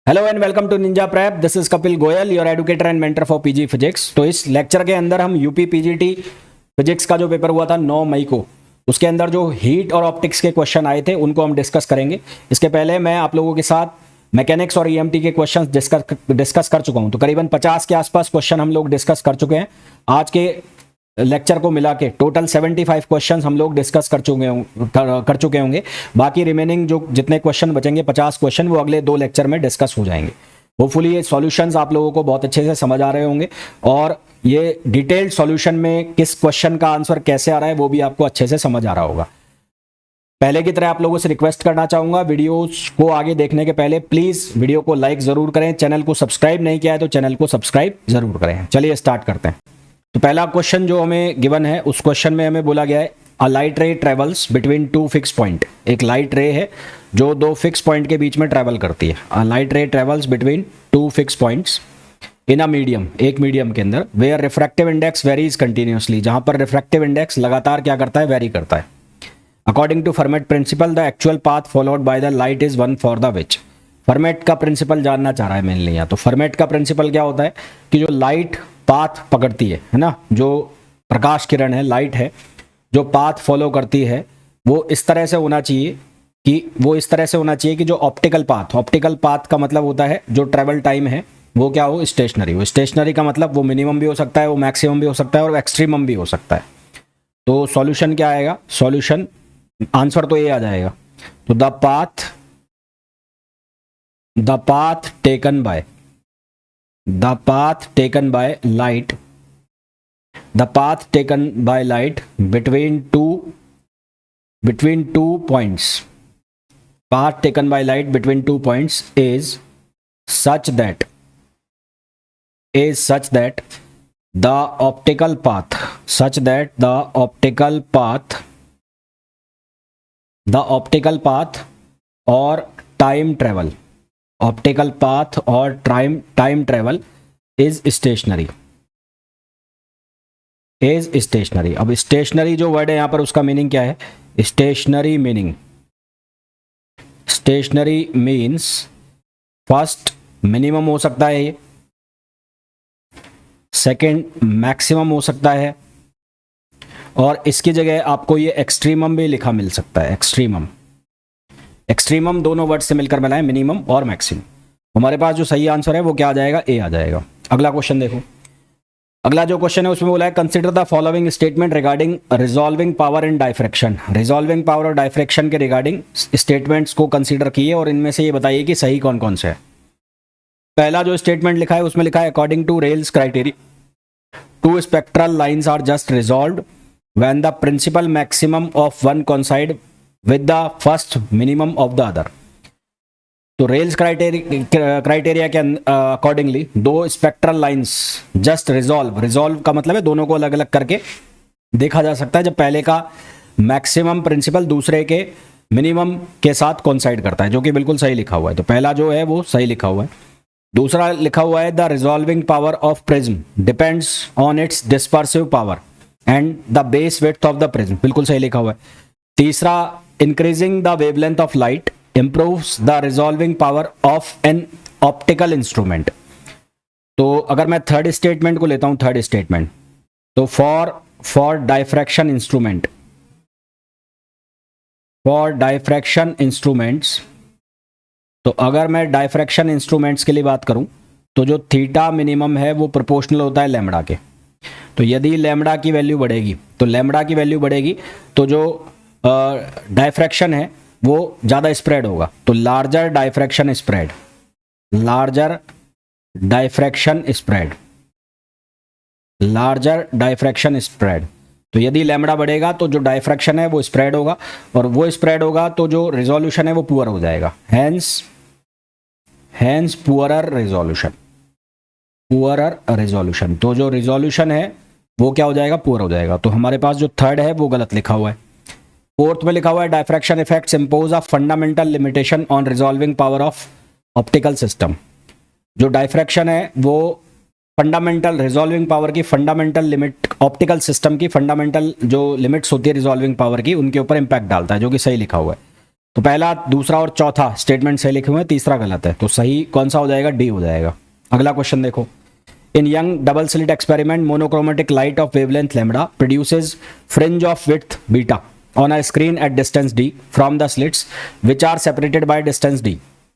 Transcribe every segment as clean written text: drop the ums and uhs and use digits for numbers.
Hello and welcome to Ninja Prep. This is Kapil Goyal, your educator and mentor for PG physics. तो इस lecture के अंदर हम UP PGT physics का जो पेपर हुआ था 9 मई को, उसके अंदर जो हीट और ऑप्टिक्स के क्वेश्चन आए थे उनको हम डिस्कस करेंगे। इसके पहले मैं आप लोगों के साथ मैकेनिक्स और ईएमटी के क्वेश्चन डिस्कस कर चुका हूं। तो करीबन 50 के आसपास क्वेश्चन हम लोग डिस्कस कर चुके हैं। आज के लेक्चर को मिला के टोटल 75 क्वेश्चंस हम लोग डिस्कस कर चुके होंगे। बाकी रिमेनिंग जो जितने क्वेश्चन बचेंगे 50 क्वेश्चन, वो अगले 2 लेक्चर में डिस्कस हो जाएंगे। होपफुली ये सॉल्यूशंस आप लोगों को बहुत अच्छे से समझ आ रहे होंगे और ये डिटेल्ड सॉल्यूशन में किस क्वेश्चन का आंसर कैसे आ रहा है वो भी आपको अच्छे से समझ आ रहा होगा। पहले की तरह आप लोगों से रिक्वेस्ट करना चाहूंगा, वीडियोस को आगे देखने के पहले प्लीज वीडियो को लाइक जरूर करें। चैनल को सब्सक्राइब नहीं किया है तो चैनल को सब्सक्राइब जरूर करें। चलिए स्टार्ट करते हैं। तो पहला क्वेश्चन जो हमें गिवन है, उस क्वेश्चन में हमें बोला गया है a light ray travels between 2 fix point. एक लाइट रे है जो 2 फिक्स पॉइंट के बीच में ट्रेवल करती है। A light ray travels between 2 fix points in a medium, एक मीडियम के अंदर, where refractive index varies continuously, जहां पर रिफ्रैक्टिव इंडेक्स लगातार क्या करता है, वेरी करता है। According to Fermat principle the actual path followed by the light is one for the which. Fermat का प्रिंसिपल जानना चाह रहा है मेनली। यहाँ तो फर्मेट का प्रिंसिपल क्या होता है कि जो लाइट पाथ पकड़ती है ना, जो प्रकाश किरण है, लाइट है, जो पाथ फॉलो करती है, वो इस तरह से होना चाहिए कि जो ऑप्टिकल पाथ का मतलब होता है जो ट्रेवल टाइम है वो क्या हो, स्टेशनरी हो। स्टेशनरी का मतलब वो मिनिमम भी हो सकता है, वो मैक्सिमम भी हो सकता है और एक्सट्रीमम भी हो सकता है। तो सॉल्यूशन क्या आएगा, सॉल्यूशन आंसर तो ये आ जाएगा। तो the path taken by light between two points, path taken by light between 2 points is such that the optical path or time travel is stationary। अब स्टेशनरी जो वर्ड है यहां पर, उसका मीनिंग क्या है? स्टेशनरी मीन्स फर्स्ट मिनिमम हो सकता है, ये सेकंड मैक्सिमम हो सकता है, और इसकी जगह आपको ये एक्सट्रीमम भी लिखा मिल सकता है। एक्सट्रीमम दोनों वर्ड से मिलकर मिला है, मिनिमम और मैक्सिमम। हमारे पास जो सही आंसर है वो क्या आ जाएगा, ए आ जाएगा। अगला क्वेश्चन देखो। अगला जो क्वेश्चन है उसमें बोला है consider the following statement regarding resolving power and diffraction. Resolving power और डाइफ्रैक्शन के रिगार्डिंग स्टेटमेंट्स को कंसीडर किए और इनमें से ये बताइए कि सही कौन कौन से है। पहला जो स्टेटमेंट लिखा है उसमें लिखा है according to Rayleigh's criteria 2 spectral lines are just resolved when the principal maximum of one coincide with the first minimum of the other. तो रेल्स क्राइटेरिया के accordingly 2 spectral lines just resolve का मतलब है दोनों को अलग अलग करके देखा जा सकता है जब पहले का मैक्सिमम प्रिंसिपल दूसरे के मिनिमम के साथ कोइंसाइड करता है, जो कि बिल्कुल सही लिखा हुआ है। तो पहला जो है वो सही लिखा हुआ है। दूसरा लिखा हुआ है the resolving power of prism depends on it's dispersive power and the base width of the prism, बिल्कुल सही लिखा हुआ है। तीसरा, increasing the wavelength of light improves the resolving power of an optical instrument। तो अगर मैं थर्ड स्टेटमेंट को लेता हूं, थर्ड स्टेटमेंट, तो फॉर डाइफ्रैक्शन इंस्ट्रूमेंट्स, तो अगर मैं डाइफ्रैक्शन इंस्ट्रूमेंट्स के लिए बात करूं तो जो थीटा मिनिमम है वो प्रोपोर्शनल होता है लैम्बडा के। तो यदि लैम्बडा की वैल्यू बढ़ेगी तो जो डाइफ्रैक्शन है वो ज़्यादा स्प्रेड होगा। तो लार्जर डाइफ्रैक्शन स्प्रेड। तो यदि लैम्बडा बढ़ेगा तो जो डाइफ्रैक्शन है वो स्प्रेड होगा, और वो स्प्रेड होगा तो जो रिजोल्यूशन है वो पुअर हो जाएगा। Hence poorer resolution. तो जो रिजोल्यूशन है वो क्या हो जाएगा, पुअर हो जाएगा। तो हमारे पास जो थर्ड है वो गलत लिखा हुआ है। फोर्थ में लिखा हुआ है diffraction effects impose a fundamental limitation on resolving power of optical system. जो डाइफ्रैक्शन है वो फंडामेंटल रिजॉल्विंग पावर की फंडामेंटल लिमिट, ऑप्टिकल सिस्टम की फंडामेंटल जो लिमिट्स होती है रिजॉल्विंग पावर की, उनके ऊपर इंपैक्ट डालता है, जो कि सही लिखा हुआ है। तो पहला, दूसरा और चौथा स्टेटमेंट सही लिखे हुए हैं, तीसरा गलत है। तो सही कौन सा हो जाएगा? डी हो जाएगा। अगला क्वेश्चन देखो, in Young double slit experiment monochromatic light of wavelength lambda produces fringe of width beta on a screen at distance d from the slits which are separated by distance d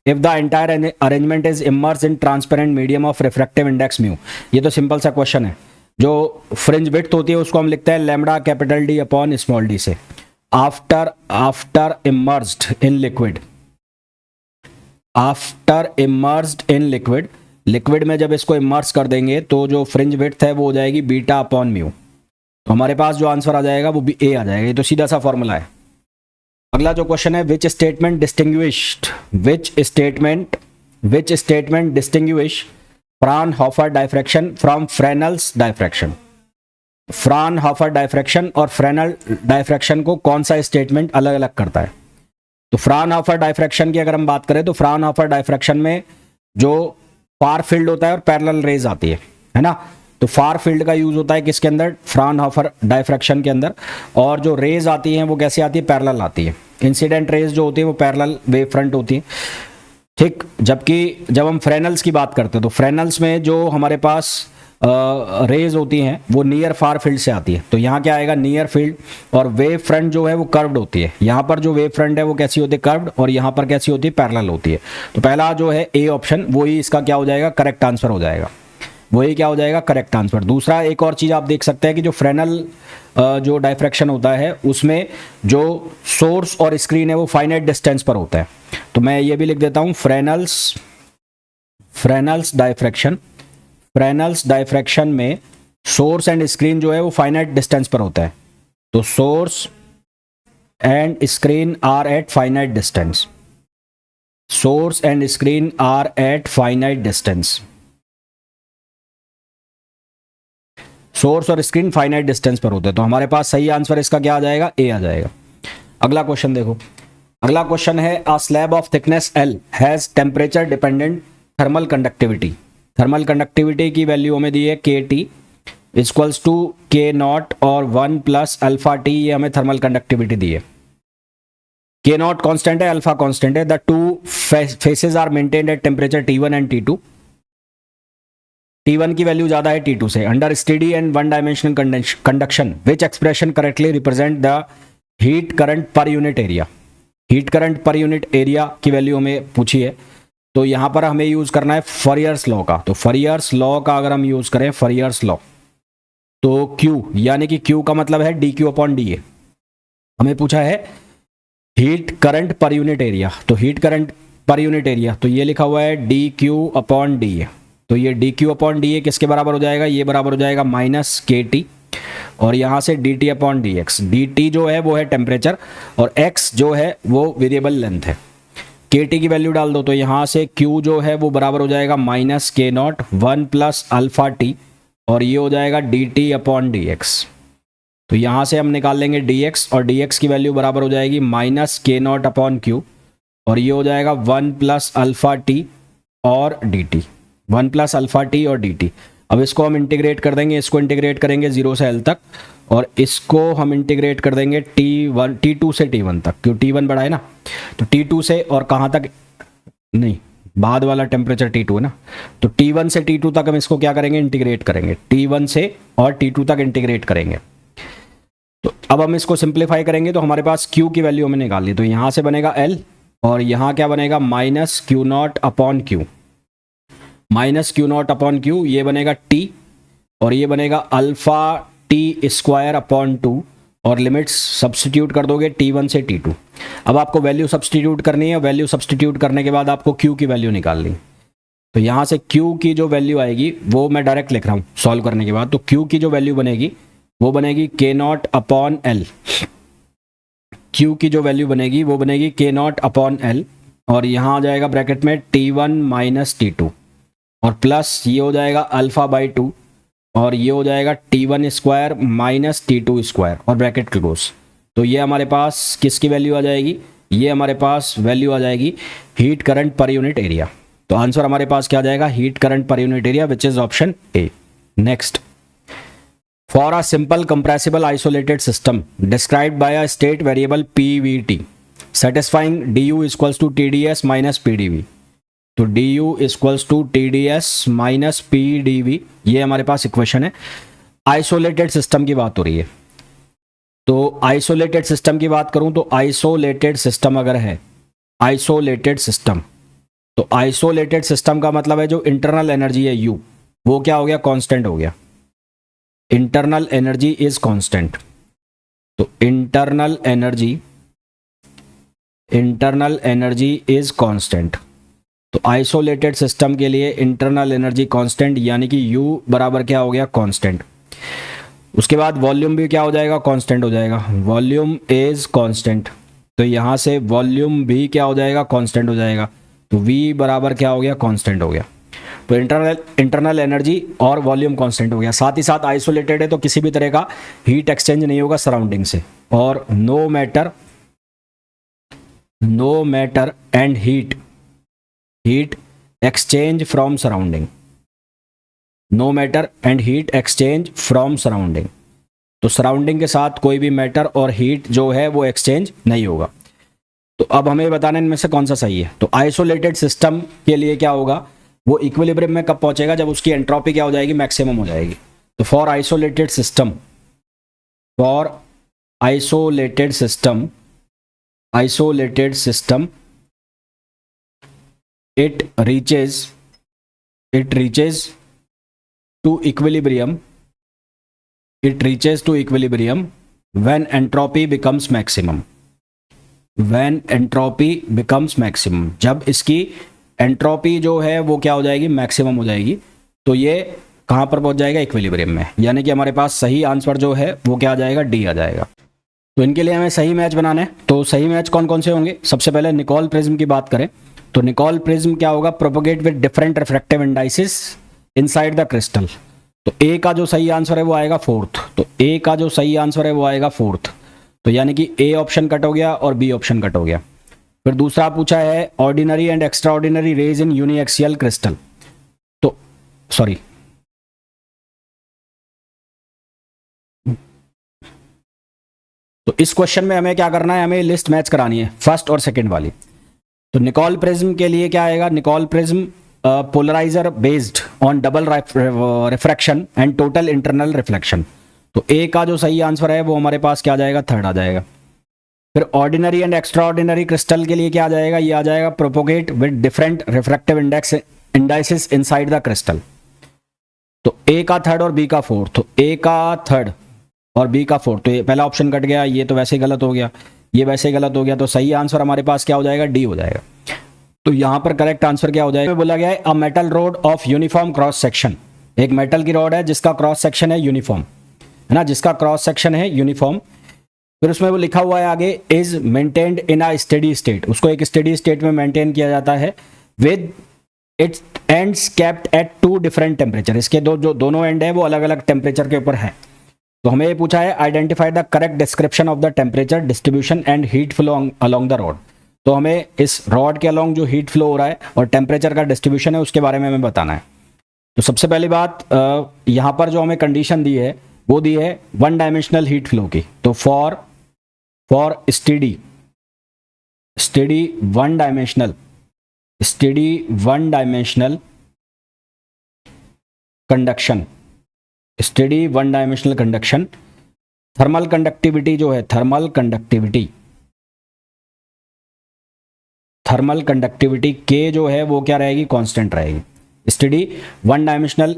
if the entire arrangement is immersed in transparent medium of refractive index mu। ये तो simple सा question है। जो fringe width होती है उसको हम लिखते हैं lambda capital D upon small D से। After immersed in liquid, after immersed in liquid, liquid में जब इसको इमर्स कर देंगे तो जो फ्रिंज विड्थ है वो हो जाएगी बीटा अपॉन म्यू। तो हमारे पास जो आंसर आ जाएगा वो भी ए आ जाएगा। ये तो सीधा सा फॉर्मूला है। अगला जो क्वेश्चन है, which statement distinguish Fraunhofer diffraction from Fresnel's diffraction. Fraunhofer diffraction और फ्रेनेल डायफ्रैक्शन को कौन सा स्टेटमेंट अलग अलग करता है? तो फ्राउनहोफर डायफ्रैक्शन की अगर हम बात करें तो फ्राउनहोफर डायफ्रैक्शन में जो फार फील्ड होता है और पैरेलल रेज आती है ना। तो फार फील्ड का यूज होता है किसके अंदर? फ्राउनहोफर डायफ्रैक्शन के अंदर। और जो रेज आती हैं वो कैसी आती है? पैरेलल आती है। इंसिडेंट रेज जो होती है वो पैरेलल वेव फ्रंट होती है, ठीक। जबकि जब हम फ्रेनल्स की बात करते हैं तो फ्रेनल्स में जो हमारे पास रेज होती हैं वो नियर फार फील्ड से आती है। तो यहाँ क्या आएगा? Near field. और वेव फ्रंट जो है वो कर्व्ड होती है। यहाँ पर जो वेव फ्रंट है वो कैसी होती है? कर्व्ड। और यहाँ पर कैसी होती है? पैरेलल होती है। तो पहला जो है ए ऑप्शन, वही इसका क्या हो जाएगा? करेक्ट आंसर हो जाएगा। वही क्या हो जाएगा? Correct answer. दूसरा, एक और चीज़ आप देख सकते हैं कि जो फ्रेनल जो डायफ्रैक्शन होता है उसमें जो सोर्स और स्क्रीन है वो फाइनाइट डिस्टेंस पर होता है। तो मैं ये भी लिख देता हूँ, फ्रेनल्स डायफ्रैक्शन में सोर्स एंड स्क्रीन जो है वो फाइनाइट डिस्टेंस पर होता है। तो source and screen are at finite distance. Source and screen are at finite distance. Source और स्क्रीन फाइनाइट डिस्टेंस पर होते हैं। तो हमारे पास सही आंसर इसका क्या आ जाएगा? ए आ जाएगा। अगला क्वेश्चन देखो, अगला क्वेश्चन है, a slab of thickness L has temperature dependent thermal conductivity. Thermal conductivity की वैल्यू हमें दी है K T equals to K not और 1 प्लस अल्फा टी। ये हमें थर्मल कंडक्टिविटी दी है। के नॉट कॉन्स्टेंट है, अल्फा कॉन्स्टेंट है। The two faces are maintained at temperature T1 and T2। T1 की वैल्यू ज्यादा है T2 से। Under steady and one dimensional conduction which expression correctly represent the heat current per unit area. Heat current per unit area की value हमें पूछी है। तो यहां पर हमें यूज करना है फरियर्स लॉ का। तो फरियर्स लॉ का अगर हम यूज करें, फरियर्स लॉ, तो Q यानी कि Q का मतलब है dQ अपॉन dA। हमें पूछा है heat current per unit area. तो heat current per unit area, तो ये लिखा हुआ है dQ अपॉन dA। तो ये dQ अपॉन dA किसके बराबर हो जाएगा? ये बराबर हो जाएगा माइनस KT और यहाँ से dt अपॉन dx। dt जो है वो है टेम्परेचर और x जो है वो वेरिएबल लेंथ है। KT की वैल्यू डाल दो तो यहाँ से Q जो है वो बराबर हो जाएगा माइनस के नॉट 1 प्लस अल्फा टी और ये हो जाएगा dt अपॉन dx। तो यहाँ से हम निकाल लेंगे dx और dx की वैल्यू बराबर हो जाएगी माइनस के नॉट अपॉन Q और ये हो जाएगा 1 प्लस अल्फा टी और dt। 1 प्लस अल्फा टी और dt। अब इसको हम इंटीग्रेट कर देंगे, इसको इंटीग्रेट करेंगे 0 से L तक और इसको हम इंटीग्रेट कर देंगे T2 से T1 तक, क्यों T1 बड़ा है ना। तो T2 से और कहाँ तक, नहीं बाद वाला टेम्परेचर T2 है ना। तो T1 से T2 तक हम इसको क्या करेंगे? इंटीग्रेट करेंगे। T1 से और T2 तक इंटीग्रेट करेंगे। तो अब हम इसको सिंप्लीफाई करेंगे तो हमारे पास Q की वैल्यू हमें निकाल ली। तो यहाँ से बनेगा L और यहाँ क्या बनेगा? Minus Q not upon Q। Minus Q not upon Q, ये बनेगा T और ये बनेगा अल्फा टी स्क्वायर अपॉन 2 और लिमिट्स सब्सटीट्यूट कर दोगे T1 से T2। अब आपको वैल्यू सब्सटीट्यूट करनी है। वैल्यू सब्सटीट्यूट करने के बाद आपको Q की वैल्यू निकालनी। तो यहाँ से Q की जो वैल्यू आएगी वो मैं डायरेक्ट लिख रहा हूँ सॉल्व करने के बाद। तो Q की जो वैल्यू बनेगी वो बनेगी के नॉट अपॉन L। Q की जो वैल्यू बनेगी वो बनेगी के नॉट अपॉन L और यहाँ आ जाएगा ब्रैकेट में T1 माइनस T2 और प्लस ये हो जाएगा अल्फा बाई 2 और ये हो जाएगा T1 square minus T2 square और ब्रैकेट क्लोज। तो ये हमारे पास किसकी वैल्यू आ जाएगी? ये हमारे पास वैल्यू आ जाएगी heat current per unit area. तो आंसर हमारे पास क्या आ जाएगा? Heat current per unit area, which is option A. Next, for a simple compressible isolated system described by a state variable PVT satisfying D U equals to T D S minus P D V. तो D U equals to T D S minus P D V, ये हमारे पास equation है। Isolated system की बात हो रही है, तो आइसोलेटेड सिस्टम की बात करूं तो आइसोलेटेड सिस्टम अगर है, आइसोलेटेड सिस्टम, तो आइसोलेटेड सिस्टम का मतलब है जो इंटरनल एनर्जी है यू, वो क्या हो गया, कांस्टेंट हो गया। Internal energy is constant. तो इंटरनल एनर्जी इज कांस्टेंट। तो आइसोलेटेड सिस्टम के लिए इंटरनल एनर्जी कांस्टेंट, यानी कि U बराबर क्या हो गया, कांस्टेंट। उसके बाद वॉल्यूम भी क्या हो जाएगा, कांस्टेंट हो जाएगा। वॉल्यूम इज कांस्टेंट, तो यहाँ से वॉल्यूम भी क्या हो जाएगा, कांस्टेंट हो जाएगा। तो V बराबर क्या हो गया, कांस्टेंट हो गया। तो इंटरनल एनर्जी और वॉल्यूम कांस्टेंट हो गया। साथ ही साथ आइसोलेटेड है तो किसी भी तरह का हीट एक्सचेंज नहीं होगा सराउंडिंग से, और no matter and heat exchange from surrounding, no matter and heat exchange from surrounding. तो सराउंडिंग के साथ कोई भी मैटर और हीट जो है वो एक्सचेंज नहीं होगा। तो अब हमें बताना इनमें से कौन सा सही है। तो आइसोलेटेड सिस्टम के लिए क्या होगा, वो इक्विलिब्रियम में कब पहुंचेगा, जब उसकी एंट्रोपी क्या हो जाएगी, मैक्सिमम हो जाएगी। तो for isolated system it reaches to equilibrium when entropy becomes maximum, जब इसकी एंट्रोपी जो है वो क्या हो जाएगी, मैक्सिमम हो जाएगी। तो ये कहाँ पर पहुंच जाएगा, इक्विलिब्रियम में। यानी कि हमारे पास सही आंसर जो है वो क्या आ जाएगा, डी आ जाएगा। तो इनके लिए हमें सही मैच बनाना है। तो सही मैच कौन कौन से होंगे, सबसे पहले निकोल प्रिज्म की बात करें तो निकोल प्रिज्म क्या होगा, propagate with different refractive indices inside the crystal. तो ए का जो सही आंसर है वो आएगा फोर्थ। तो यानी कि ए ऑप्शन कट हो गया और बी ऑप्शन कट हो गया। फिर दूसरा पूछा है ordinary and extraordinary rays in uniaxial crystal. तो इस क्वेश्चन में हमें क्या करना है, हमें लिस्ट मैच करानी है, फर्स्ट और सेकंड वाली। तो निकोल प्रिज्म के लिए क्या आएगा, Nicol prism polariser based on double refraction and total internal reflection. तो ए का जो सही आंसर है वो हमारे पास क्या आ जाएगा, थर्ड आ जाएगा। फिर ordinary and extra ordinary crystal के लिए क्या आ जाएगा, ये आ जाएगा propagate with different refractive indices inside the crystal. तो ए का थर्ड और बी का फोर्थ। तो ए का थर्ड और बी का फोर्थ, तो ये पहला ऑप्शन कट गया, ये तो वैसे ही गलत हो गया, ये वैसे ही गलत हो गया। तो सही आंसर हमारे पास क्या हो जाएगा, डी हो जाएगा। तो यहां पर करेक्ट आंसर क्या हो जाएगा, बोला गया है a metal road of uniform cross section. एक मेटल की रॉड है जिसका क्रॉस सेक्शन है यूनिफॉर्म, है ना, जिसका क्रॉस सेक्शन है यूनिफॉर्म। फिर उसमें वो लिखा हुआ है आगे, is maintained in a steady state, उसको एक स्टेडी स्टेट में मेंटेन किया जाता है with its ends kept at 2 different temperature. इसके जो दोनों एंड है वो अलग अलग टेम्परेचर के ऊपर है। तो हमें ये पूछा है identify the correct description of the temperature distribution and heat flow along the rod. तो हमें इस रॉड के अलोंग जो हीट फ्लो हो रहा है और टेम्परेचर का डिस्ट्रीब्यूशन है उसके बारे में हमें बताना है। तो सबसे पहली बात, यहाँ पर जो हमें कंडीशन दी है वो दी है 1 डायमेंशनल हीट फ्लो की। तो for steady 1 dimensional conduction, thermal conductivity जो है, थर्मल कंडक्टिविटी के जो है वो क्या रहेगी, कांस्टेंट रहेगी। स्टेडी 1 डायमेंशनल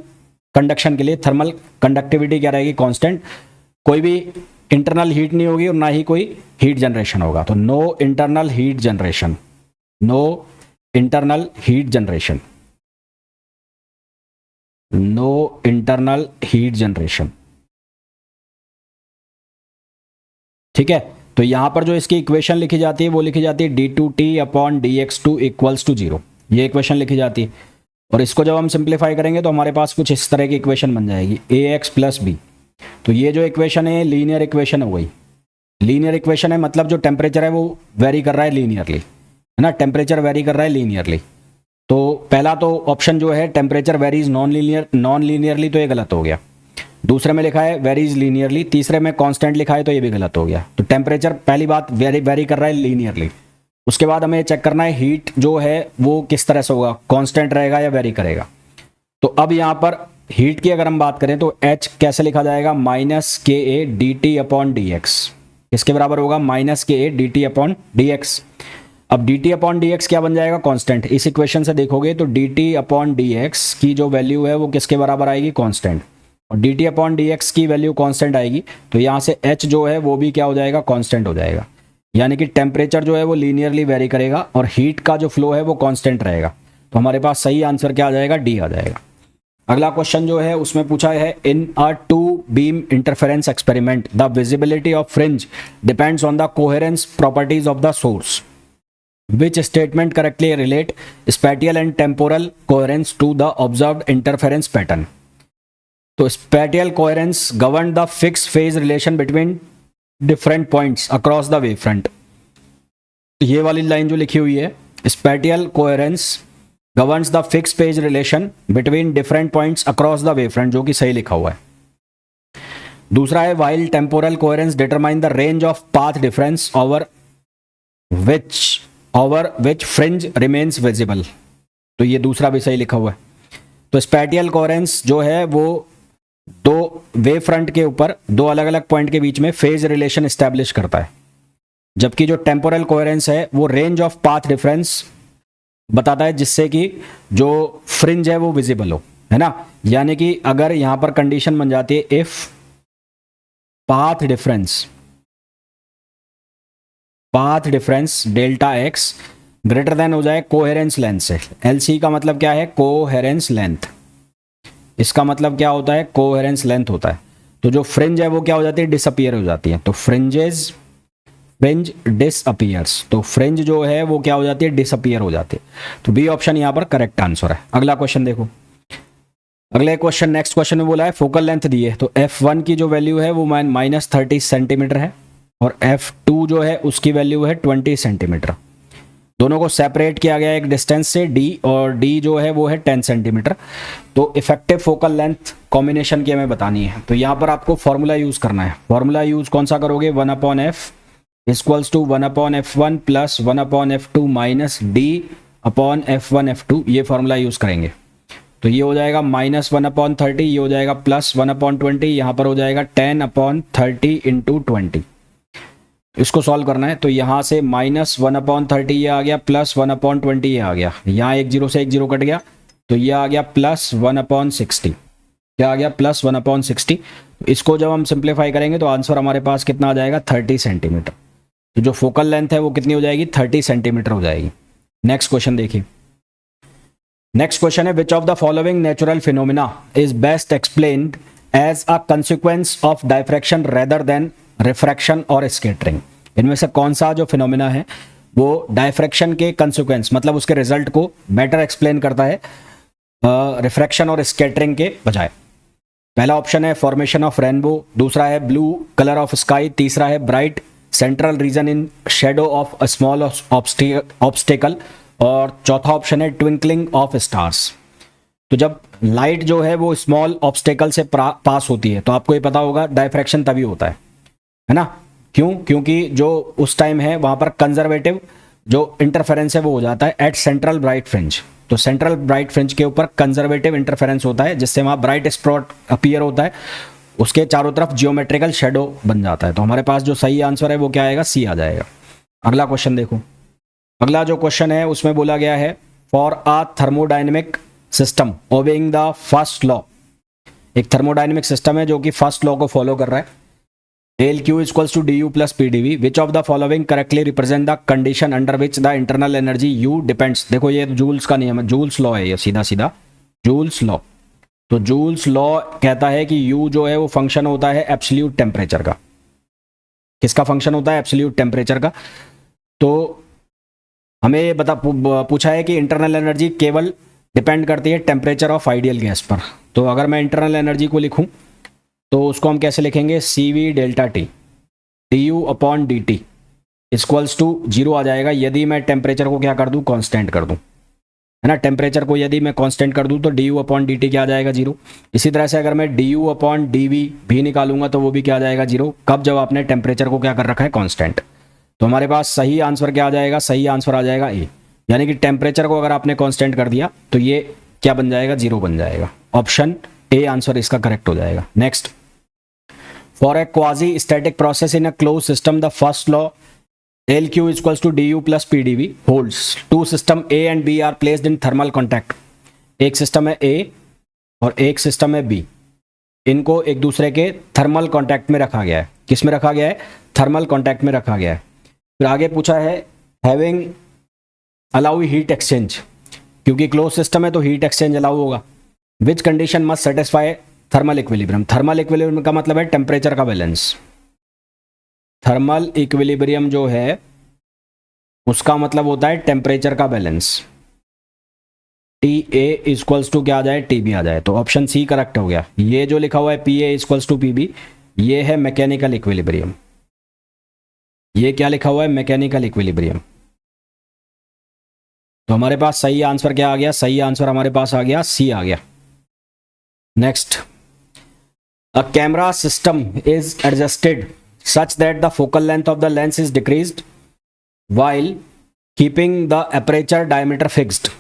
कंडक्शन के लिए थर्मल कंडक्टिविटी क्या रहेगी, कांस्टेंट। कोई भी इंटरनल हीट नहीं होगी और ना ही कोई हीट जनरेशन होगा। तो नो इंटरनल हीट जनरेशन, ठीक है। तो यहां पर जो इसकी इक्वेशन लिखी जाती है वो लिखी जाती है d2t/dx2 = 0। ये इक्वेशन लिखी जाती है और इसको जब हम सिंप्लीफाई करेंगे तो हमारे पास कुछ इस तरह की इक्वेशन बन जाएगी, ax + b। तो ये जो इक्वेशन है लीनियर इक्वेशन हो गई। लीनियर इक्वेशन है मतलब जो टेम्परेचर है वो वेरी कर रहा है लीनियरली, है ना, टेम्परेचर वेरी कर रहा है लीनियरली। तो पहला तो ऑप्शन जो है टेम्परेचर वेरीज नॉन लीनियरली, तो ये गलत हो गया। दूसरे में लिखा है वेरीज लीनियरली, तीसरे में कांस्टेंट लिखा है तो ये भी गलत हो गया। तो टेम्परेचर पहली बात वेरी कर रहा है लीनियरली, उसके बाद हमें चेक करना है हीट जो है वो किस तरह से होगा, कांस्टेंट रहेगा या वेरी करेगा। तो अब यहाँ पर हीट की अगर हम बात करें तो H कैसे लिखा जाएगा, minus K A D T upon D X, किसके बराबर होगा, minus K A D T upon D X. अब D T upon D X क्या बन जाएगा, कांस्टेंट। इस इक्वेशन से देखोगे तो D T upon D X की जो वैल्यू है वो किसके बराबर आएगी, कांस्टेंट। और D T upon D X की वैल्यू कांस्टेंट आएगी तो यहाँ से H जो है वो भी क्या हो जाएगा, कांस्टेंट हो जाएगा। यानी कि टेम्परेचर जो है वो लीनियरली वेरी करेगा और हीट का जो फ्लो है वो कांस्टेंट रहेगा। तो हमारे पास सही आंसर क्या आ जाएगा, डी आ जाएगा। अगला क्वेश्चन जो है उसमें पूछा है in a two beam interference experiment the visibility of fringe depends on the coherence properties of the source, which statement correctly relate spatial and temporal coherence to the observed interference pattern। तो spatial coherence govern the fixed phase relation between different points across the wavefront। ये वाली line जो लिखी हुई है, spatial coherence governs the fixed phase relation between different points across the wavefront, जो कि सही लिखा हुआ है। दूसरा है while temporal coherence determine the range of path difference over which fringe remains visible। तो ये दूसरा भी सही लिखा हुआ है। तो स्पैटियल कोहेरेंस जो है वो दो वेव फ्रंट के ऊपर दो अलग अलग पॉइंट के बीच में फेज रिलेशन एस्टैब्लिश करता है, जबकि जो टेम्पोरल कोहेरेंस है वो रेंज ऑफ पाथ डिफरेंस बताता है जिससे कि जो फ्रिंज है वो विजिबल हो, है ना। यानी कि अगर यहां पर कंडीशन बन जाती है if path difference delta x greater than हो जाए कोहेरेंस लेंथ से। एलसी का मतलब क्या है, कोहेरेंस लेंथ। इसका मतलब क्या होता है, कोहेरेंस लेंथ होता है। तो जो फ्रिंज है वो क्या हो जाती है, डिसअपीयर हो जाती है। तो फ्रिंज डिसअपीयर्स, तो फ्रिंज जो है वो क्या हो जाती है, डिसअपीयर हो जाती है। तो बी ऑप्शन यहां पर करेक्ट आंसर है। अगला क्वेश्चन देखो, अगले क्वेश्चन नेक्स्ट क्वेश्चन में बोला है फोकल लेंथ दी है, तो F1 की जो वैल्यू है वो -30 सेंटीमीटर है और F2 जो है उसकी वैल्यू है 20 सेंटीमीटर। दोनों को सेपरेट किया गया एक डिस्टेंस से D, और D जो है वो है 10 सेंटीमीटर। तो इफेक्टिव फोकल लेंथ कॉम्बिनेशन की हमें बतानी है। तो यहाँ पर आपको फॉर्मूला यूज करना है। फॉर्मूला यूज कौन सा करोगे, 1/f equals to 1/f1 plus 1/f2 minus D/f1/f2, ये फॉर्मूला यूज करेंगे। तो ये हो जाएगा -1/30, ये हो जाएगा +1/20, यहाँ पर हो जाएगा 10/30 इंटू 20। इसको सॉल्व करना है। तो यहाँ से -1/30 ये आ गया, +1/20 ये आ गया, यहाँ एक जीरो से एक जीरो कट गया, तो ये आ गया +1/60। क्या आ गया, +1/60। इसको जब हम सिंप्लीफाई करेंगे तो आंसर हमारे पास कितना आ जाएगा, 30 सेंटीमीटर। तो जो फोकल लेंथ है वो कितनी हो जाएगी, 30 सेंटीमीटर हो जाएगी। नेक्स्ट क्वेश्चन देखिए। नेक्स्ट क्वेश्चन है which of the following natural phenomena is best explained as a consequence of diffraction rather than refraction और स्कैटरिंग। इनमें से कौन सा जो फिनोमिना है वो डायफ्रैक्शन के कंसिक्वेंस मतलब उसके रिजल्ट को बेटर एक्सप्लेन करता है रिफ्रैक्शन और स्कैटरिंग के बजाय। पहला ऑप्शन है फॉर्मेशन ऑफ रेनबो, दूसरा है ब्लू कलर ऑफ स्काई, तीसरा है bright central region in shadow of a small obstacle, और चौथा ऑप्शन है ट्विंकलिंग ऑफ स्टार्स। तो जब लाइट जो है वो स्मॉल ऑब्स्टेकल से पास होती है तो आपको ये पता होगा डायफ्रैक्शन तभी होता है ना। क्यों, क्योंकि जो उस टाइम है वहां पर कंजर्वेटिव जो इंटरफेरेंस है वो हो जाता है एट सेंट्रल ब्राइट फ्रिंज। तो सेंट्रल ब्राइट फ्रिंज के ऊपर कंजर्वेटिव इंटरफेरेंस होता है जिससे वहां ब्राइट स्पॉट अपीयर होता है, उसके चारों तरफ जियोमेट्रिकल शेडो बन जाता है। तो हमारे पास जो सही आंसर है वो क्या आएगा, सी आ जाएगा। अगला क्वेश्चन देखो। अगला जो क्वेश्चन है उसमें बोला गया है for a thermodynamic system obeying the first law. एक थर्मोडायनेमिक सिस्टम है जो कि फर्स्ट लॉ को फॉलो कर रहा है। Del Q equals to D U plus P D V, which of the following correctly represent the condition under which the internal energy U depends. देखो ये जूल्स का नियम है, जूल्स लॉ है ये, सीधा सीधा जूल्स लॉ। तो जूल्स लॉ कहता है कि यू जो है वो फंक्शन होता है एब्सोल्यूट टेम्परेचर का। किसका फंक्शन होता है, एब्सोल्यूट टेम्परेचर का। तो हमें ये पूछा है कि इंटरनल एनर्जी केवल डिपेंड करती है टेम्परेचर ऑफ आइडियल गैस पर। तो अगर मैं इंटरनल एनर्जी को लिखूं तो उसको हम कैसे लिखेंगे, CV delta T DU upon DT equals to 0 आ जाएगा यदि मैं टेम्परेचर को क्या कर दूं, कांस्टेंट कर दूं, है ना। टेम्परेचर को यदि मैं कांस्टेंट कर दूं तो DU अपॉन DT क्या आ जाएगा, 0। इसी तरह से अगर मैं DU अपॉन DV भी निकालूंगा तो वो भी क्या आ जाएगा, 0। कब, जब आपने टेम्परेचर को क्या कर रखा है, कांस्टेंट। तो हमारे पास सही आंसर क्या आ जाएगा, सही आंसर आ जाएगा ए, यानी कि टेम्परेचर को अगर आपने कांस्टेंट कर दिया तो ये क्या बन जाएगा, 0 बन जाएगा। ऑप्शन ए आंसर इसका करेक्ट हो जाएगा। Next, for a quasi static process in a close system the first law LQ equals to DU plus PdV holds. Two system A and B are placed in thermal contact. एक system है A और एक system है B, इनको एक दूसरे के thermal contact में रखा गया है। किस में रखा गया है, थर्मल कॉन्टैक्ट में रखा गया है। फिर आगे पूछा है हैविंग अलाउ हीट एक्सचेंज, क्योंकि क्लोज सिस्टम है तो हीट एक्सचेंज अलाउ होगा। Which condition must satisfy thermal equilibrium. Thermal equilibrium का मतलब है टेम्परेचर का बैलेंस। थर्मल इक्विलिब्रियम जो है उसका मतलब होता है टेम्परेचर का बैलेंस। TA इक्वल्स टू क्या आ जाए, TB आ जाए, तो ऑप्शन सी करेक्ट हो गया। ये जो लिखा हुआ है PA इक्वल्स टू PB, ये है मैकेनिकल इक्विलिब्रियम। ये क्या लिखा हुआ है, मैकेनिकल इक्विलिब्रियम। तो हमारे पास सही आंसर क्या आ गया, सही आंसर हमारे पास आ गया सी आ गया। Next, a camera system is adjusted such that the focal length of the lens is decreased while keeping the aperture diameter fixed.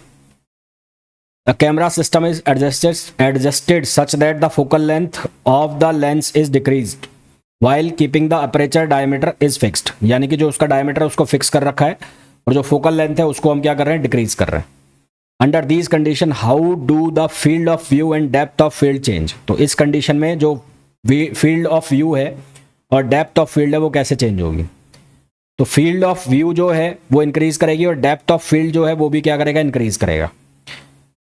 A camera system is adjusted such that the focal length of the lens is decreased while keeping the aperture diameter is fixed. यानी कि जो उसका diameter उसको fix कर रखा है और जो फोकल लेंथ है उसको हम क्या कर रहे हैं, डिक्रीज कर रहे हैं। Under these condition how do the field of view and depth of field change. तो इस कंडीशन में जो फील्ड ऑफ व्यू है और डेप्थ ऑफ फील्ड है वो कैसे चेंज होगी। तो फील्ड ऑफ व्यू जो है वो इंक्रीज करेगी और डेप्थ ऑफ फील्ड जो है वो भी क्या करेगा, इंक्रीज करेगा।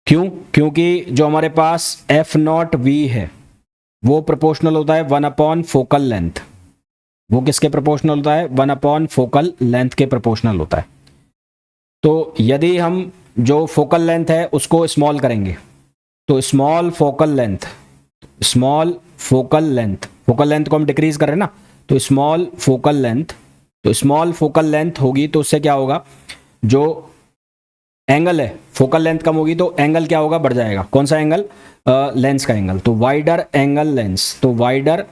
क्यों, क्योंकि जो हमारे पास F0V है वो प्रोपोर्शनल होता है 1/फोकल लेंथ। वो किसके प्रोपोर्शनल होता है, 1/फोकल लेंथ के प्रोपोर्शनल होता है। तो यदि हम जो फोकल लेंथ है उसको स्मॉल करेंगे तो स्मॉल फोकल लेंथ को हम डिक्रीज कर रहे हैं ना, तो स्मॉल फोकल लेंथ होगी तो उससे क्या होगा, जो एंगल है फोकल लेंथ कम होगी तो एंगल क्या होगा, बढ़ जाएगा। कौन सा एंगल, लेंस का एंगल। तो वाइडर एंगल लेंस, तो वाइडर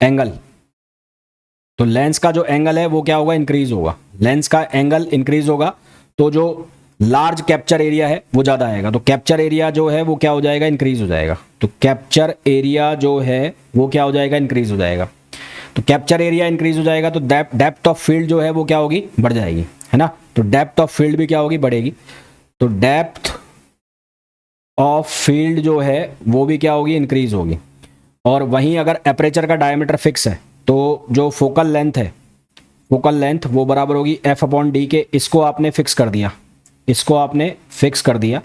एंगल, तो लेंस का जो एंगल है वो क्या होगा, इंक्रीज होगा। लेंस का एंगल इंक्रीज होगा तो जो लार्ज कैप्चर एरिया है वो ज़्यादा आएगा। तो कैप्चर एरिया जो है वो क्या हो जाएगा, इंक्रीज हो जाएगा। तो कैप्चर एरिया जो है वो क्या हो जाएगा, इंक्रीज हो जाएगा। तो कैप्चर एरिया इंक्रीज हो जाएगा तो डेप्थ ऑफ फील्ड जो है वो क्या होगी, बढ़ जाएगी, है ना। तो डेप्थ ऑफ फील्ड भी क्या होगी, बढ़ेगी। तो डेप्थ ऑफ फील्ड जो है वो भी क्या होगी, इंक्रीज होगी। और वहीं अगर एपरेचर का डायमीटर फिक्स है तो जो फोकल लेंथ है, फोकल लेंथ वो बराबर होगी F/d के। इसको आपने फिक्स कर दिया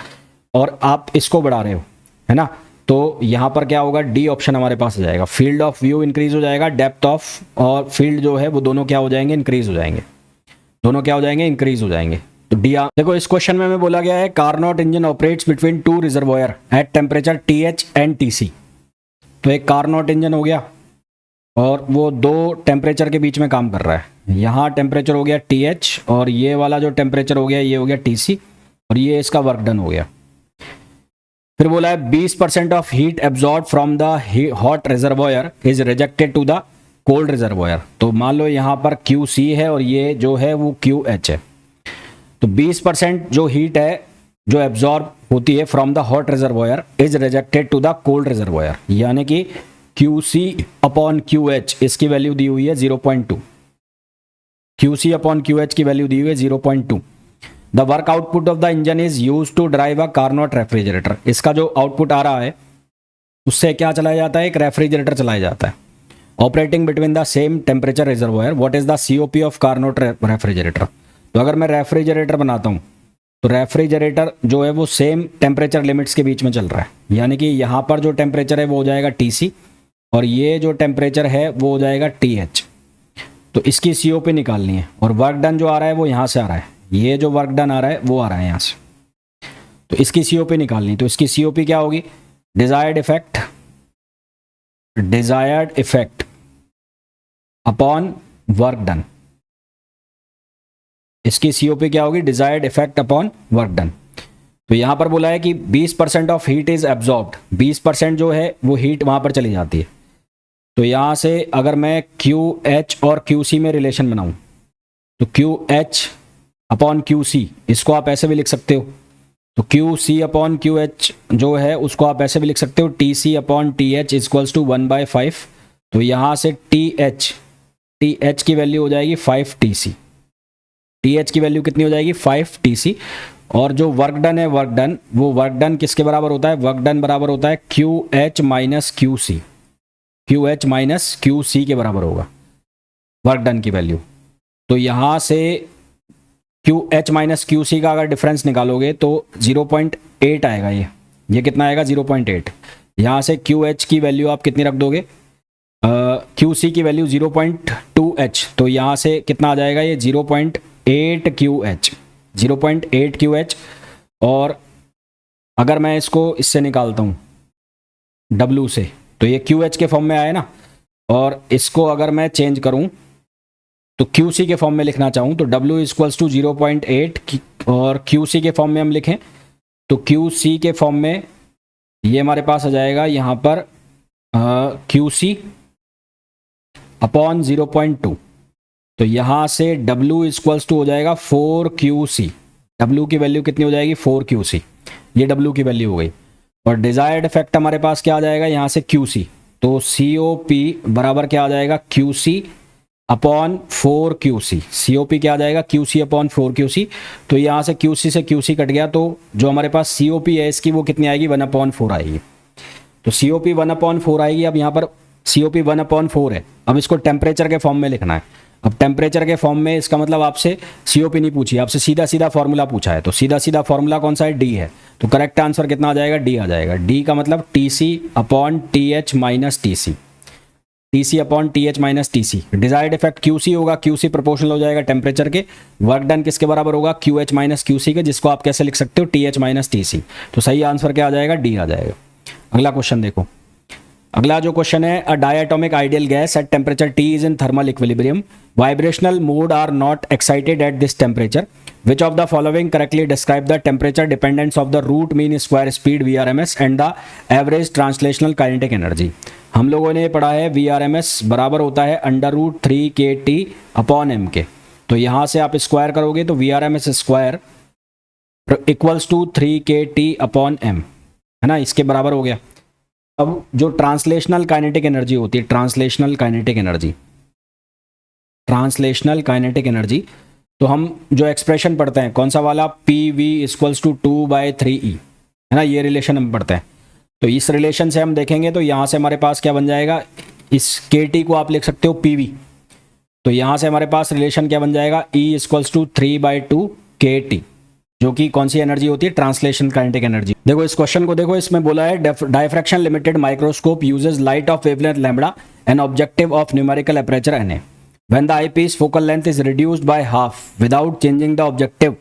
और आप इसको बढ़ा रहे हो, है ना। तो यहाँ पर क्या होगा, डी ऑप्शन हमारे पास आ जाएगा। फील्ड ऑफ व्यू इंक्रीज हो जाएगा, डेप्थ ऑफ और फील्ड जो है वो दोनों क्या हो जाएंगे, इंक्रीज हो जाएंगे। इंक्रीज हो जाएंगे। तो डी। देखो इस क्वेश्चन में हमें बोला गया है Carnot engine operates between two reservoir at temperature TH and TC। तो एक कार्नोट इंजन हो गया और वो दो टेम्परेचर के बीच में काम कर रहा है। यहाँ टेम्परेचर हो गया TH और ये वाला जो टेम्परेचर हो गया ये हो गया TC और ये इसका वर्क डन हो गया। फिर बोला है 20% of heat absorb from the hot reservoir is rejected to the cold reservoir. तो मान लो यहाँ पर QC है और ये जो है वो QH है। तो 20% जो हीट है जो एब्जॉर्ब होती है from the hot reservoir is rejected to the cold reservoir, यानी कि QC/QH इसकी वैल्यू दी हुई है 0.2। QC/QH की वैल्यू दी हुई है 0.2। The work output of the engine is use to drive a Carnot refrigerator. इसका जो आउटपुट आ रहा है उससे क्या चलाया जाता है, एक रेफ्रिजरेटर चलाया जाता है। Operating between the same temperature reservoir, what is the COP of Carnot refrigerator. तो अगर मैं रेफ्रिजरेटर बनाता हूँ तो रेफ्रिजरेटर जो है वो सेम टेम्परेचर लिमिट्स के बीच में चल रहा है, यानी कि यहाँ पर जो टेम्परेचर है वो हो जाएगा TC और ये जो टेम्परेचर है वो हो जाएगा TH। तो इसकी COP निकालनी है और वर्क डन जो आ रहा है वो यहाँ से आ रहा है। ये जो वर्क डन आ रहा है वो आ रहा है यहाँ से, तो इसकी COP निकालनी। तो इसकी COP क्या होगी, desired effect upon work done. इसकी COP क्या होगी, desired effect upon work done. तो यहाँ पर बोला है कि 20% ऑफ हीट इज एब्जॉर्ब्ड, 20% जो है वो हीट वहाँ पर चली जाती है। तो यहाँ से अगर मैं QH और QC में रिलेशन बनाऊँ तो Q H upon Q C, इसको आप ऐसे भी लिख सकते हो। तो Q C upon Q H जो है उसको आप ऐसे भी लिख सकते हो, T C upon T H equals to 1/5। तो यहाँ से टी एच की वैल्यू हो जाएगी 5 टी सी। टी एच की वैल्यू कितनी हो जाएगी 5 टी सी। और जो वर्क डन है, वर्क डन, वो वर्क डन किसके बराबर होता है? वर्क डन बराबर होता है Q H minus Q C. Q H minus Q C के बराबर होगा वर्क डन की वैल्यू। तो यहाँ से Q H minus Q C का अगर डिफरेंस निकालोगे तो 0.8 आएगा। ये कितना आएगा? 0.8। यहाँ से क्यू एच की वैल्यू आप कितनी रख दोगे? क्यू सी की वैल्यू 0.2 एच, तो यहाँ से कितना आ जाएगा? ये 0.8 क्यू एच, 0.8 क्यू एच। और अगर मैं इसको इससे निकालता हूँ W से, तो ये क्यू एच के फॉर्म में आए ना, और इसको अगर मैं चेंज करूँ तो क्यू सी के फॉर्म में लिखना चाहूँ तो W इक्वल्स टू 0.8, और क्यू सी के फॉर्म में हम लिखें तो क्यू सी के फॉर्म में ये हमारे पास आ जाएगा यहाँ पर क्यू सी अपॉन 0.2। तो यहाँ से W इक्वल्स टू हो जाएगा 4QC। W की वैल्यू कितनी हो जाएगी? 4QC। ये W की वैल्यू हो गई। और डिजायर्ड इफेक्ट हमारे पास क्या आ जाएगा यहाँ से? QC। तो COP बराबर क्या आ जाएगा? QC upon 4QC। COP क्या आ जाएगा? QC upon 4QC। तो यहाँ से QC से QC कट गया, तो जो हमारे पास COP है इसकी वो कितनी आएगी? 1/4 आएगी। तो COP 1/4 आएगी। अब यहाँ पर COP 1/4 है। अब इसको टेम्परेचर के फॉर्म में लिखना है। अब टेम्परेचर के फॉर्म में इसका मतलब आपसे COP नहीं पूछी, आपसे सीधा सीधा फॉर्मूला पूछा है। तो सीधा सीधा फॉर्मूला कौन सा है? D है। तो करेक्ट आंसर कितना आ जाएगा? D आ जाएगा। D का मतलब TC upon TH minus TC, TC upon TH minus TC। Desired effect QC होगा, QC प्रोपोर्शनल हो जाएगा टेम्परेचर के। वर्क डन किसके बराबर होगा? QH माइनस QC के, जिसको आप कैसे लिख सकते हो? TH minus TC। तो सही आंसर क्या आ जाएगा? D आ जाएगा। अगला क्वेश्चन देखो। अगला जो क्वेश्चन है, a diatomic ideal gas at temperature T is in thermal equilibrium, vibrational mode are not excited at this temperature, which of the following correctly describe the temperature dependence of the root mean square speed VRMS and the average translational kinetic energy. हम लोगों ने पढ़ा है VRMS बराबर होता है √3kT upon m के। तो यहाँ से आप स्क्वायर करोगे तो VRMS square equals to 3kT upon m, है ना, इसके बराबर हो गया। अब जो ट्रांसलेशनल काइनेटिक एनर्जी होती है, ट्रांसलेशनल काइनेटिक एनर्जी, तो हम जो एक्सप्रेशन पढ़ते हैं कौन सा वाला? PV इक्वल्स टू 2/3E, है ना, ये रिलेशन हम पढ़ते हैं। तो इस रिलेशन से हम देखेंगे तो यहाँ से हमारे पास क्या बन जाएगा? इस KT को आप लिख सकते हो PV। तो यहाँ से हमारे पास रिलेशन क्या बन जाएगा? E इक्वल्स टू 3/2 KT, जो कि कौन सी एनर्जी होती है? Translation kinetic energy. देखो इस क्वेश्चन को देखो, इसमें बोला है diffraction limited microscope uses light of wavelength lambda and objective of numerical aperture Na। When the eyepiece focal length is reduced by half without changing the objective,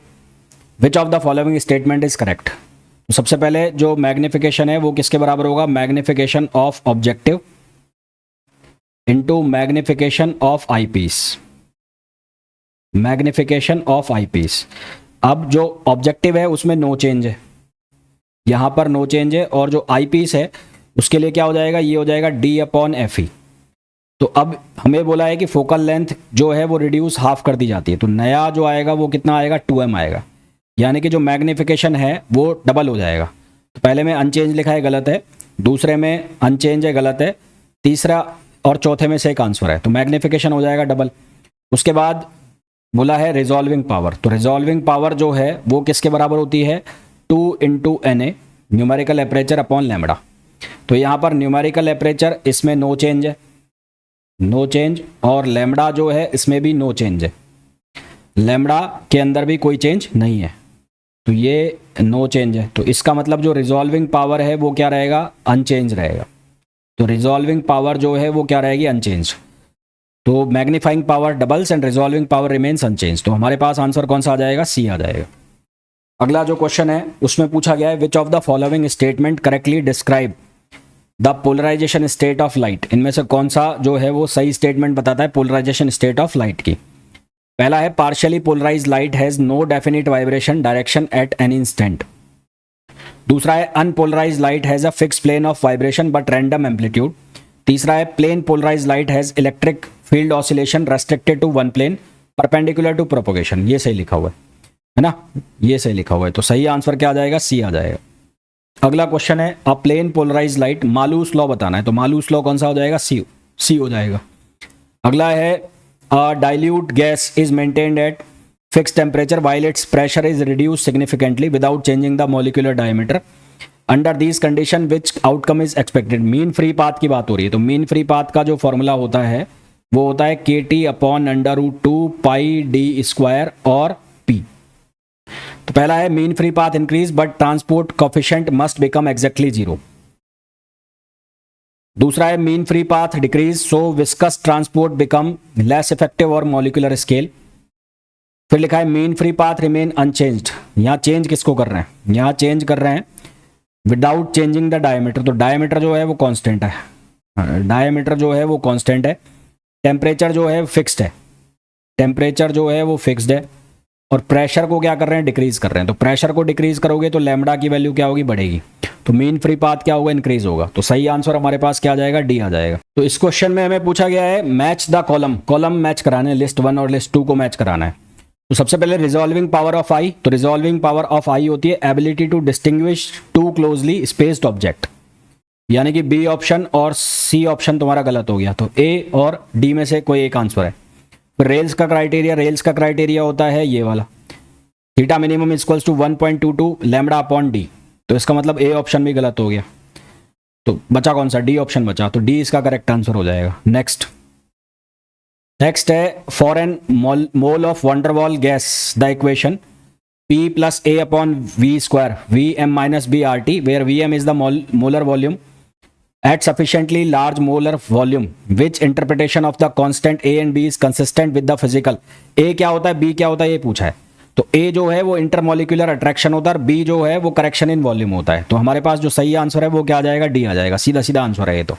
which of the following statement is correct? तो सबसे पहले जो magnification है वो किसके बराबर होगा? Magnification of objective into magnification of eyepiece, magnification of eyepiece. अब जो ऑब्जेक्टिव है उसमें नो चेंज है, यहां पर नो चेंज है, और जो आईपीस है उसके लिए क्या हो जाएगा? ये हो जाएगा D/FE। तो अब हमें बोला है कि फोकल लेंथ जो है वो रिड्यूस हाफ कर दी जाती है, तो नया जो आएगा वो कितना आएगा? 2m आएगा, यानी कि जो मैग्निफिकेशन है वो डबल हो जाएगा। तो पहले में अनचेंज लिखा है, गलत है। दूसरे में अनचेंज है, गलत है। तीसरा और चौथे में से एक आंसर है, तो मैग्निफिकेशन हो जाएगा डबल। उसके बाद बोला है रिजॉल्विंग पावर, तो रिजॉल्विंग पावर जो है वो किसके बराबर होती है? 2 × Na numerical aperture upon lambda. तो यहाँ पर न्यूमेरिकल एपरेचर इसमें नो चेंज है, नो चेंज, और लैम्बडा जो है इसमें भी नो चेंज है, लैम्बडा के अंदर भी कोई चेंज नहीं है, तो ये नो चेंज है। तो इसका मतलब जो रिजॉल्विंग पावर है वो क्या रहेगा? अनचेंज रहेगा। तो रिजॉल्विंग पावर जो है वो क्या रहेगी? अनचेंज। तो magnifying power doubles and resolving power remains unchange. तो हमारे पास आंसर कौन सा आ जाएगा? C आ जाएगा। अगला जो क्वेश्चन है उसमें पूछा गया है which of the following statement correctly describe the polarisation state of light. इनमें से कौन सा जो है वो सही स्टेटमेंट बताता है पोलराइजेशन स्टेट ऑफ लाइट की? पहला है partially polarised light has no definite vibration direction at any instant. दूसरा है unpolarised light has a fix plane of vibration but random amplitude. तीसरा है plane polarised light has electric field oscillation restricted to one plane. Perpendicular to propagation, ये सही लिखा हुआ है ना, ये सही लिखा हुआ है। तो सही आंसर क्या आ जाएगा, सी आ जाएगा। अगला क्वेश्चन है a plane polarize light, Malus law बताना है, तो मालूस लॉ कौन सा हो जाएगा, सी हो जाएगा। अगला है अ dilute gas is maintained eight fix temperature while it's pressure is reduce significantly without changing the molecular diameter under these condition which outcome is expected. Mean free path की बात हो रही है, तो मीन फ्री पाथ का जो formula होता है वो होता है KT/√2 पाई डी स्क्वायर और P। तो पहला है mean free path increase but transport coefficient must become exactly 0। दूसरा है mean free path decrease so viscous transport become less effective और मॉलिक्यूलर स्केल। फिर लिखा है mean free path remain unchanged, यहां चेंज किसको कर रहे हैं, यहां चेंज कर रहे हैं विदाउट चेंजिंग द डायमीटर, तो डायमीटर जो है वो कांस्टेंट है, डायमीटर जो है वो कांस्टेंट है। टेम्परेचर जो है फिक्स्ड है, टेम्परेचर जो है वो फिक्स्ड है। और प्रेशर को क्या कर रहे हैं, डिक्रीज कर रहे हैं, तो प्रेशर को डिक्रीज करोगे तो लैम्डा की वैल्यू क्या होगी, बढ़ेगी, तो मीन फ्री पाथ क्या होगा, इंक्रीज होगा। तो सही आंसर हमारे पास क्या आ जाएगा, डी आ जाएगा। तो इस क्वेश्चन में हमें पूछा गया है match the column, column match कराने हैं, लिस्ट 1 और लिस्ट 2 को मैच कराना है। तो सबसे पहले रिजॉल्विंग पावर ऑफ आई, तो रिजॉल्विंग पावर ऑफ आई होती है ability to distinguish two closely spaced object, यानी कि बी ऑप्शन और सी ऑप्शन तुम्हारा गलत हो गया, तो ए और डी में से कोई एक आंसर है। फिर रेल्स का क्राइटेरिया होता है ये वाला, theta minimum equals to 1.22 lambda upon D, तो इसका मतलब ए ऑप्शन भी गलत हो गया। तो बचा कौन सा, डी ऑप्शन बचा, तो डी इसका करेक्ट आंसर हो जाएगा। नेक्स्ट है for n mole of van der Waals gas the equation P plus A upon V square Vm minus BRT where Vm is the molar volume at sufficiently large molar volume which interpretation of the constant A and B is consistent with the physical। A क्या होता है, B क्या होता है, ये पूछा है। तो A जो है वो इंटरमोलिकुलर अट्रैक्शन होता है और B जो है वो करेक्शन इन वॉल्यूम होता है। तो हमारे पास जो सही आंसर है वो क्या आ जाएगा, डी आ जाएगा, सीधा सीधा आंसर है ये। तो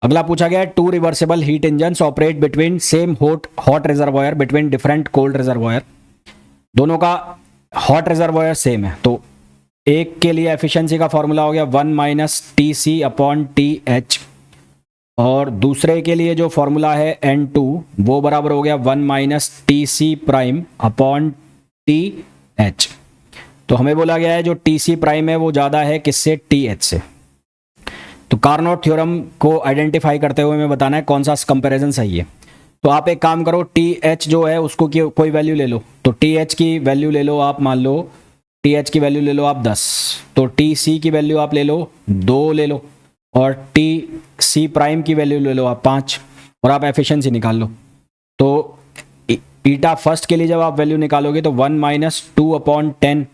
अगला पूछा गया है 2 reversible heat engines operate between same hot reservoir between different cold reservoir, दोनों का हॉट रिजर्वॉयर सेम है। तो एक के लिए एफिशिएंसी का फॉर्मूला हो गया 1 - TC/TH और दूसरे के लिए जो फॉर्मूला है N2 वो बराबर हो गया 1 - TC'/TH। तो हमें बोला गया है जो TC' है वो ज़्यादा है किससे, TH से। तो कार्नोट थ्योरम को आइडेंटिफाई करते हुए हमें बताना है कौन सा कंपैरिजन सही है। तो आप एक काम करो, TH जो है उसको कोई वैल्यू ले लो, तो TH की वैल्यू ले लो आप, मान लो TH की वैल्यू ले लो आप 10, तो TC की वैल्यू आप ले लो 2 ले लो, और TC' की वैल्यू ले लो आप 5, और आप एफिशिएंसी निकाल लो। तो ईटा फर्स्ट के लिए जब आप वैल्यू निकालोगे तो 1 - 2/10,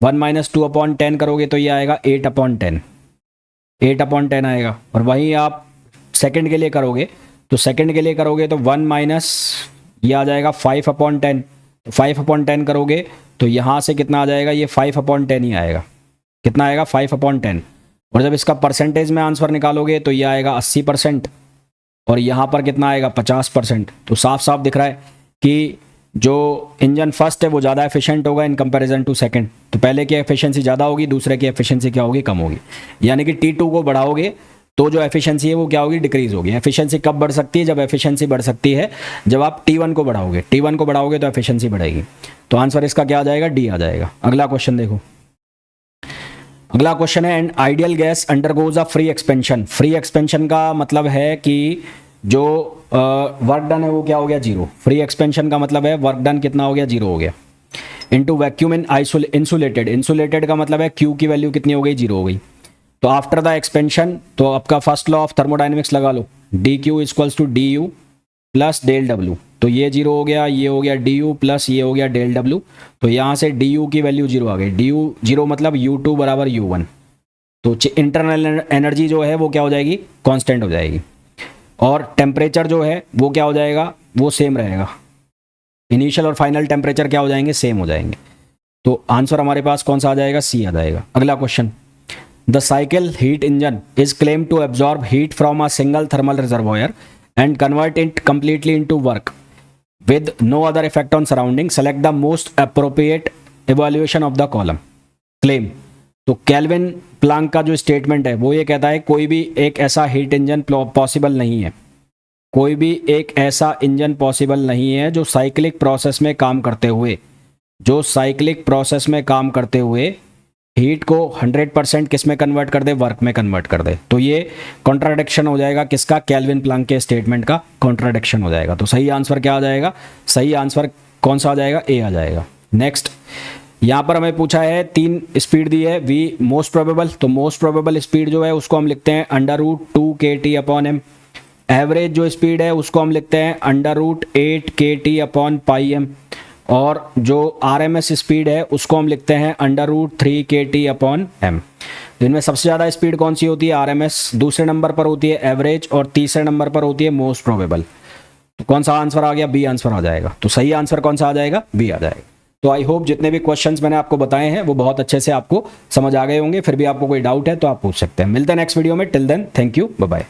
1 - 2/10 करोगे तो ये आएगा 8/10, 8/10 आएगा। और वहीं आप सेकंड के लिए करोगे तो सेकंड के लिए करोगे तो 1 ये आ जाएगा 5/10, 5/10 करोगे तो यहाँ से कितना आ जाएगा, ये 5/10 ही आएगा, कितना आएगा 5/10। और जब इसका परसेंटेज में आंसर निकालोगे तो ये आएगा 80% और यहाँ पर कितना आएगा 50%। तो साफ साफ दिख रहा है कि जो इंजन फर्स्ट है वो ज़्यादा एफिशिएंट होगा इन कंपैरिजन टू सेकंड। तो पहले की एफिशिएंसी ज़्यादा होगी, दूसरे की एफिशिएंसी क्या होगी, कम होगी। यानी कि T2 को बढ़ाओगे तो जो एफिशिएंसी है वो क्या होगी, डिक्रीज होगी। एफिशिएंसी कब बढ़ सकती है, जब एफिशिएंसी बढ़ सकती है जब आप T1 को बढ़ाओगे, T1 को बढ़ाओगे तो एफिशिएंसी बढ़ेगी। तो आंसर इसका क्या आ जाएगा, डी आ जाएगा। अगला क्वेश्चन देखो, अगला क्वेश्चन है and ideal gas undergoes a free expansion. Free expansion का मतलब है कि जो वर्क डन है वो क्या हो गया, 0। फ्री एक्सपेंशन का मतलब है वर्क डन कितना हो गया, 0 हो गया। Into vacuum in insulated, insulated का मतलब है क्यू की वैल्यू कितनी हो गई, 0 हो गई। तो आफ्टर द एक्सपेंशन तो आपका फर्स्ट लॉ ऑफ थर्मोडाइनमिक्स लगा लो, DQ = DU + del W। तो ये 0 हो गया, ये हो गया DU प्लस ये हो गया del W। तो यहाँ से DU की वैल्यू 0 आ गई, DU 0 मतलब U2 = U1। तो इंटरनल एनर्जी जो है वो क्या हो जाएगी, कांस्टेंट हो जाएगी। और टेम्परेचर जो है वो क्या हो जाएगा, वो सेम रहेगा। इनिशियल और फाइनल टेम्परेचर क्या हो जाएंगे, सेम हो जाएंगे। तो आंसर हमारे पास कौन सा आ जाएगा, सी आ जाएगा। अगला question, the cycle heat engine is claim to absorb heat from a single thermal reservoir and convert it completely into work with no other effect on surrounding, select the most appropriate evaluation of the column. Claim, तो Kelvin Planck का जो statement है वो ये कहता है कोई भी एक ऐसा हीट इंजन पॉसिबल नहीं है, कोई भी एक ऐसा इंजन पॉसिबल नहीं है जो साइक्लिक प्रोसेस में काम करते हुए हीट को 100% किस में कन्वर्ट कर दे, वर्क में कन्वर्ट कर दे। तो ये कॉन्ट्राडिक्शन हो जाएगा किसका, केल्विन प्लैंक के स्टेटमेंट का कॉन्ट्राडिक्शन हो जाएगा। तो सही आंसर क्या आ जाएगा, सही आंसर कौन सा आ जाएगा, ए आ जाएगा। नेक्स्ट यहाँ पर हमें पूछा है 3 स्पीड दी है, वी मोस्ट प्रोबेबल, तो मोस्ट प्रोबेबल स्पीड जो है उसको हम लिखते हैं √2 kT/m। एवरेज जो स्पीड है उसको हम लिखते हैं √8 kT/πm। और जो RMS स्पीड है उसको हम लिखते हैं √3 kT/m। तो इनमें सबसे ज़्यादा स्पीड कौन सी होती है, RMS, दूसरे नंबर पर होती है एवरेज और तीसरे नंबर पर होती है मोस्ट प्रोबेबल। तो कौन सा आंसर आ गया, बी आंसर आ जाएगा। तो सही आंसर कौन सा आ जाएगा, बी आ जाएगा। तो आई होप जितने भी क्वेश्चंस मैंने आपको बताए हैं वो बहुत अच्छे से आपको समझ आ गए होंगे। फिर भी आपको कोई डाउट है तो आप पूछ सकते हैं। मिलते हैं नेक्स्ट वीडियो में, till then thank you, bye bye.